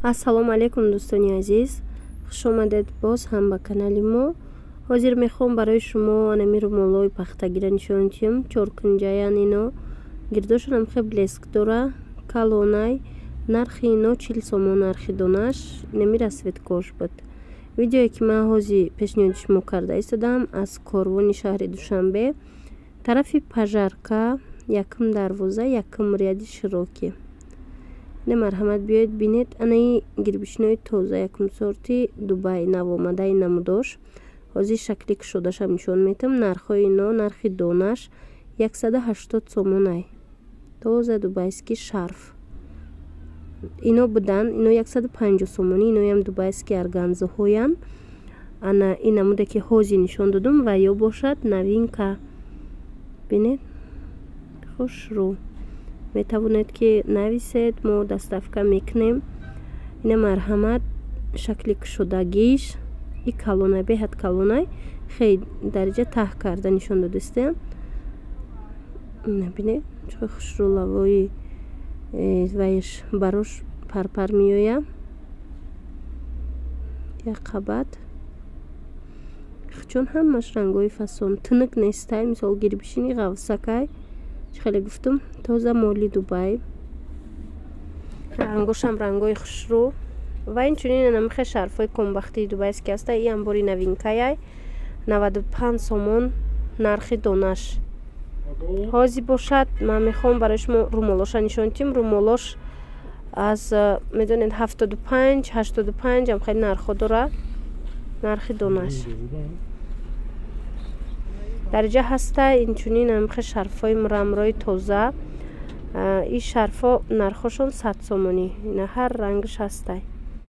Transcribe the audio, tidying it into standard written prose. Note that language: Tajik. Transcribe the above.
Ассалому алейкум дӯстони азиз, хуш омадед боз ҳам ба канали мо. ҳозир мехоҳам барои шумо анами румолои пахтагира нишон диҳам. Чоркунҷаян ино гирдошонам хеле блеск дора, калонай, нархи ино 40 сомон нархи донаш, инами расветкош буд. Видеое ки ман ҳозир пешниҳоди шумо карда истодам аз корвони шаҳри Душанбе, тарафи пажарка, якм дарвоза, якм ряди широки. Не марҳамат биёед бинед, анаи гирбишнои тоза якм сорти Дубай навомадаи намудош. ҳозир шакли кушодашам нишон метам. Нархҳои ино, нархи донаш 180 сомонай. Тоза дубайский шарф. Ино будан, ино 150 сомони, иноям дубайский органзаҳоян. Ана ин намуде ки ҳозир нишон додум ва ё бошад новинка. Бинед? Хушрӯ. метавонед ки нависед, мо доставка мекунем. Ина марҳамат шакли кушодагиш, и калонай, беҳад калонай, хеле дариҷа таҳ карда нишон додистем. Набинед чӣ хушрӯ лавои вайш барош парпар меоя. як қабат чун ҳамаш рангои фасон тинук нестай, мисол гирбишини ғавсакай хеле гуфтум тоза моли Дубай. Рангошам рангои хушрӯ ва инчунин намихе шарфои комбахтии дубайский аста. И амбори новинкаяй 95 сомон нархи донаш. ҳозир бошад ман мехоҳам барои шумо румолоша нишон дидим. Румолош аз медонед 75-85 ам хеле нархо дора. нархи донаш дариҷа ҳаста. инчунин намихе шарфои мурамрои тоза. И шарфо нархошон 100 сомонӣ. Ина ҳар рангш ҳастай.